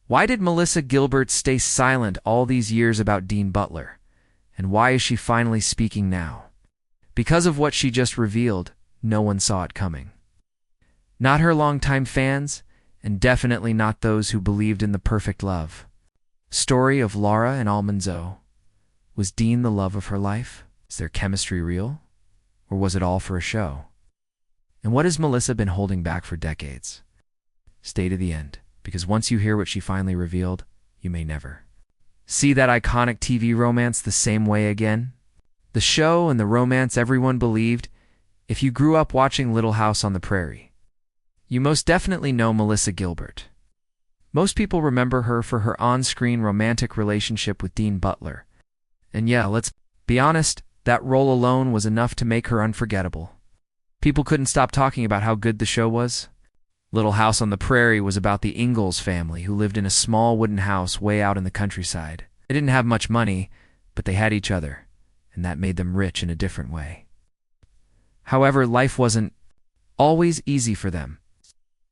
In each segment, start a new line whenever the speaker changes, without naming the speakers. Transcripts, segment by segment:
Why did Melissa Gilbert stay silent all these years about Dean Butler? And why is she finally speaking now? Because of what she just revealed, no one saw it coming. Not her longtime fans, and definitely not those who believed in the perfect love. Story of Laura and Almanzo. Was Dean the love of her life? Is their chemistry real? Or was it all for a show? And what has Melissa been holding back for decades? Stay to the end, because once you hear what she finally revealed, you may never see that iconic TV romance the same way again. The show and the romance everyone believed. If you grew up watching Little House on the Prairie, you most definitely know Melissa Gilbert. Most people remember her for her on-screen romantic relationship with Dean Butler. And yeah, let's be honest, that role alone was enough to make her unforgettable. People couldn't stop talking about how good the show was. Little House on the Prairie was about the Ingalls family who lived in a small wooden house way out in the countryside. They didn't have much money, but they had each other, and that made them rich in a different way. However, life wasn't always easy for them.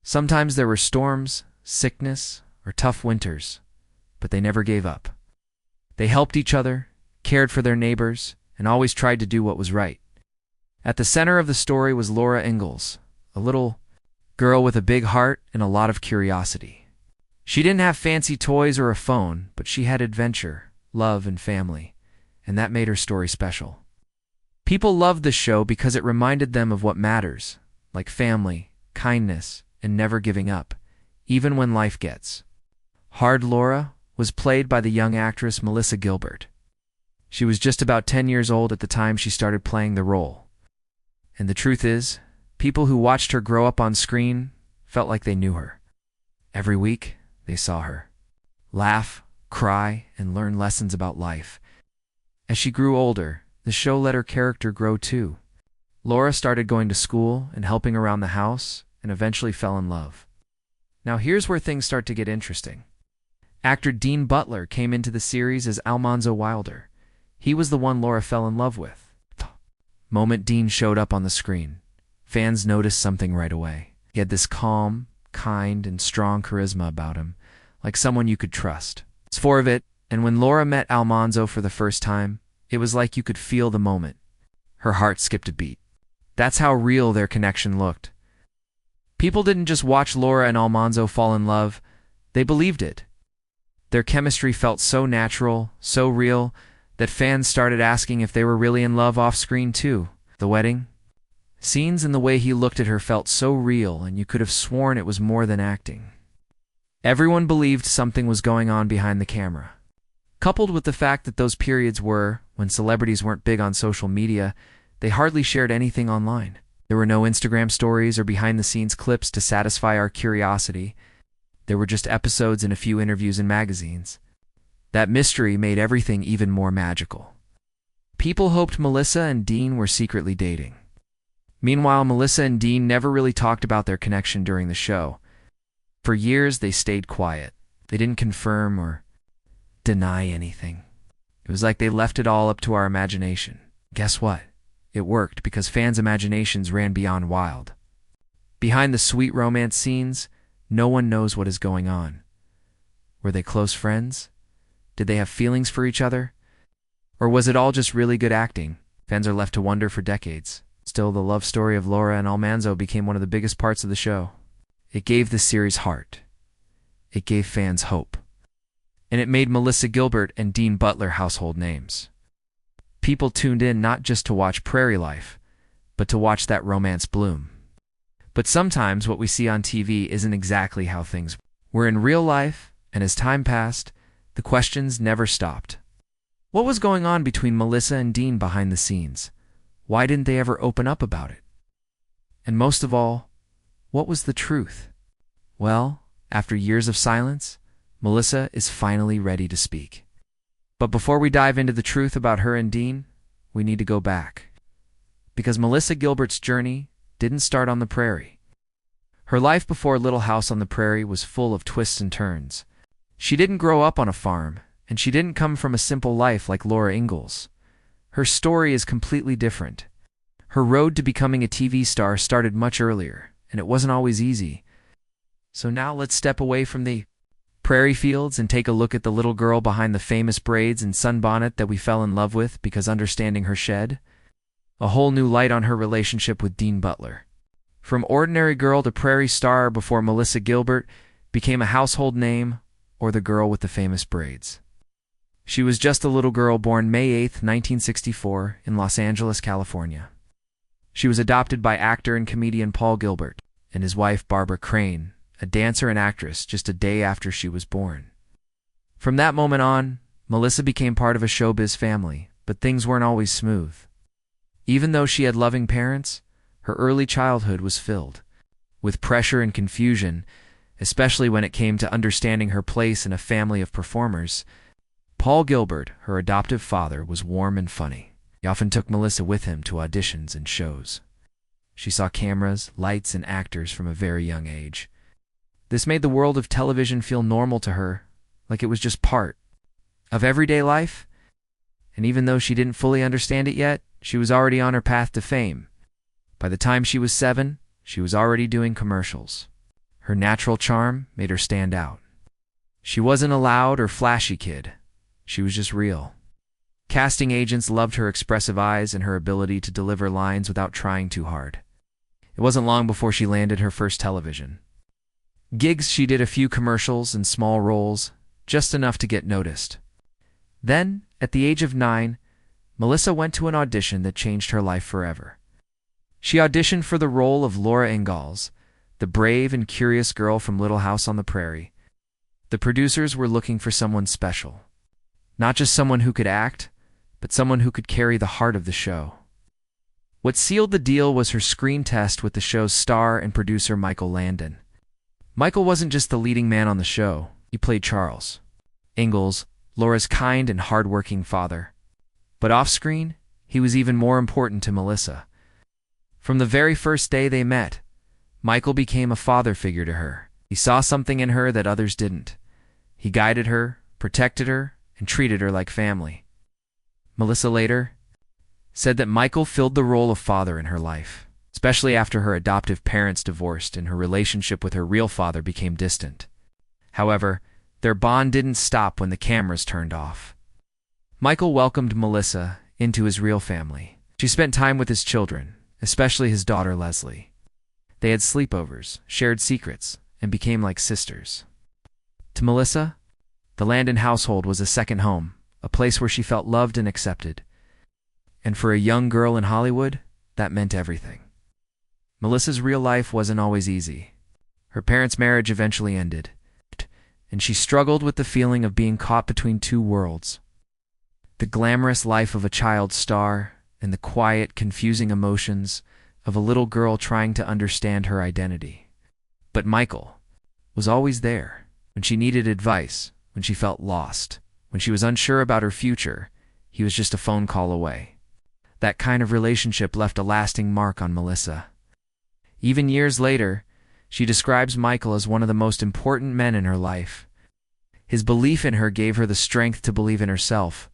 Sometimes there were storms, sickness, or tough winters, but they never gave up. They helped each other, cared for their neighbors, and always tried to do what was right. At the center of the story was Laura Ingalls, a little girl with a big heart and a lot of curiosity. She didn't have fancy toys or a phone, but she had adventure, love, and family, and that made her story special. People loved the show because it reminded them of what matters, like family, kindness, and never giving up, even when life gets hard. Laura was played by the young actress Melissa Gilbert. She was just about 10 years old at the time she started playing the role. And the truth is, people who watched her grow up on screen felt like they knew her. Every week, they saw her laugh, cry, and learn lessons about life. As she grew older, the show let her character grow too. Laura started going to school and helping around the house, and eventually fell in love. Now here's where things start to get interesting. Actor Dean Butler came into the series as Almanzo Wilder. He was the one Laura fell in love with. The moment Dean showed up on the screen, fans noticed something right away. He had this calm, kind, and strong charisma about him, like someone you could trust. It's four of it, and when Laura met Almanzo for the first time, it was like you could feel the moment. Her heart skipped a beat. That's how real their connection looked. People didn't just watch Laura and Almanzo fall in love, they believed it. Their chemistry felt so natural, so real, that fans started asking if they were really in love off-screen too. The wedding scenes and the way he looked at her felt so real, and you could have sworn it was more than acting. Everyone believed something was going on behind the camera. Coupled with the fact that those periods were, when celebrities weren't big on social media, they hardly shared anything online. There were no Instagram stories or behind-the-scenes clips to satisfy our curiosity. There were just episodes and a few interviews in magazines. That mystery made everything even more magical. People hoped Melissa and Dean were secretly dating. Meanwhile, Melissa and Dean never really talked about their connection during the show. For years, they stayed quiet. They didn't confirm or deny anything. It was like they left it all up to our imagination. Guess what? It worked because fans' imaginations ran beyond wild. Behind the sweet romance scenes, no one knows what is going on. Were they close friends? Did they have feelings for each other? Or was it all just really good acting? Fans are left to wonder for decades. Still, the love story of Laura and Almanzo became one of the biggest parts of the show. It gave the series heart. It gave fans hope. And it made Melissa Gilbert and Dean Butler household names. People tuned in not just to watch Prairie Life, but to watch that romance bloom. But sometimes what we see on TV isn't exactly how things were in real life, and as time passed, the questions never stopped. What was going on between Melissa and Dean behind the scenes? Why didn't they ever open up about it? And most of all, what was the truth? Well, after years of silence, Melissa is finally ready to speak. But before we dive into the truth about her and Dean, we need to go back. Because Melissa Gilbert's journey didn't start on the prairie. Her life before Little House on the Prairie was full of twists and turns. She didn't grow up on a farm, and she didn't come from a simple life like Laura Ingalls. Her story is completely different. Her road to becoming a TV star started much earlier, and it wasn't always easy. So now let's step away from the prairie fields and take a look at the little girl behind the famous braids and sunbonnet that we fell in love with because understanding her shed a whole new light on her relationship with Dean Butler. From ordinary girl to prairie star before Melissa Gilbert became a household name, or the girl with the famous braids. She was just a little girl born May 8, 1964, in Los Angeles, California. She was adopted by actor and comedian Paul Gilbert and his wife Barbara Crane, a dancer and actress, just a day after she was born. From that moment on, Melissa became part of a showbiz family, but things weren't always smooth. Even though she had loving parents, her early childhood was filled with pressure and confusion, especially when it came to understanding her place in a family of performers. Paul Gilbert, her adoptive father, was warm and funny. He often took Melissa with him to auditions and shows. She saw cameras, lights, and actors from a very young age. This made the world of television feel normal to her, like it was just part of everyday life. And even though she didn't fully understand it yet, she was already on her path to fame. By the time she was 7, she was already doing commercials. Her natural charm made her stand out. She wasn't a loud or flashy kid. She was just real. Casting agents loved her expressive eyes and her ability to deliver lines without trying too hard. It wasn't long before she landed her first television gigs. She did a few commercials and small roles, just enough to get noticed. Then, at the age of 9, Melissa went to an audition that changed her life forever. She auditioned for the role of Laura Ingalls, the brave and curious girl from Little House on the Prairie. The producers were looking for someone special. Not just someone who could act, but someone who could carry the heart of the show. What sealed the deal was her screen test with the show's star and producer Michael Landon. Michael wasn't just the leading man on the show. He played Charles Ingalls, Laura's kind and hard-working father. But off-screen, he was even more important to Melissa. From the very first day they met, Michael became a father figure to her. He saw something in her that others didn't. He guided her, protected her, and treated her like family. Melissa later said that Michael filled the role of father in her life, especially after her adoptive parents divorced and her relationship with her real father became distant. However, their bond didn't stop when the cameras turned off. Michael welcomed Melissa into his real family. She spent time with his children, especially his daughter Leslie. They had sleepovers, shared secrets, and became like sisters. To Melissa, the Landon household was a second home, a place where she felt loved and accepted. And for a young girl in Hollywood, that meant everything. Melissa's real life wasn't always easy. Her parents' marriage eventually ended, and she struggled with the feeling of being caught between two worlds. The glamorous life of a child star and the quiet, confusing emotions of a little girl trying to understand her identity. But Michael was always there when she needed advice, when she felt lost, when she was unsure about her future. He was just a phone call away. That kind of relationship left a lasting mark on Melissa. Even years later, she describes Michael as one of the most important men in her life. His belief in her gave her the strength to believe in herself.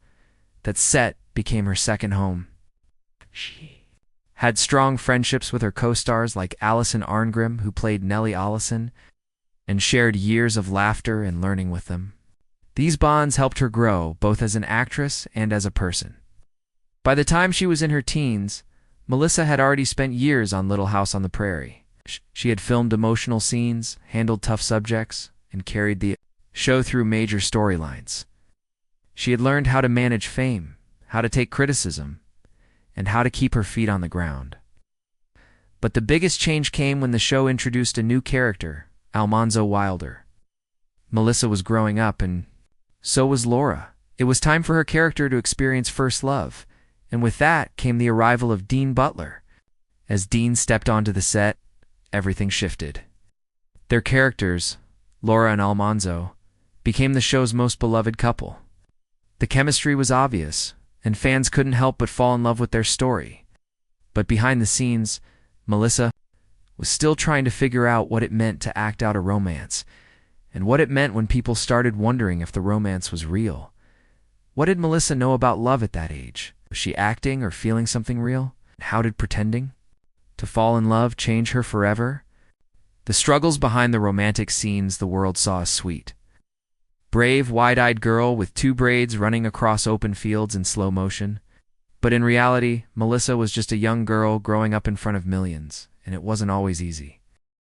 That set became her second home. She had strong friendships with her co-stars like Allison Arngrim, who played Nellie Allison, and shared years of laughter and learning with them. These bonds helped her grow, both as an actress and as a person. By the time she was in her teens, Melissa had already spent years on Little House on the Prairie. She had filmed emotional scenes, handled tough subjects, and carried the show through major storylines. She had learned how to manage fame, how to take criticism, and how to keep her feet on the ground. But the biggest change came when the show introduced a new character, Almanzo Wilder. Melissa was growing up, and so was Laura. It was time for her character to experience first love, and with that came the arrival of Dean Butler. As Dean stepped onto the set, everything shifted. Their characters, Laura and Almanzo, became the show's most beloved couple. The chemistry was obvious, and fans couldn't help but fall in love with their story. But behind the scenes, Melissa was still trying to figure out what it meant to act out a romance, and what it meant when people started wondering if the romance was real. What did Melissa know about love at that age? Was she acting or feeling something real? How did pretending to fall in love change her forever? The struggles behind the romantic scenes the world saw as sweet. Brave, wide-eyed girl with two braids running across open fields in slow motion. But in reality, Melissa was just a young girl growing up in front of millions, and it wasn't always easy.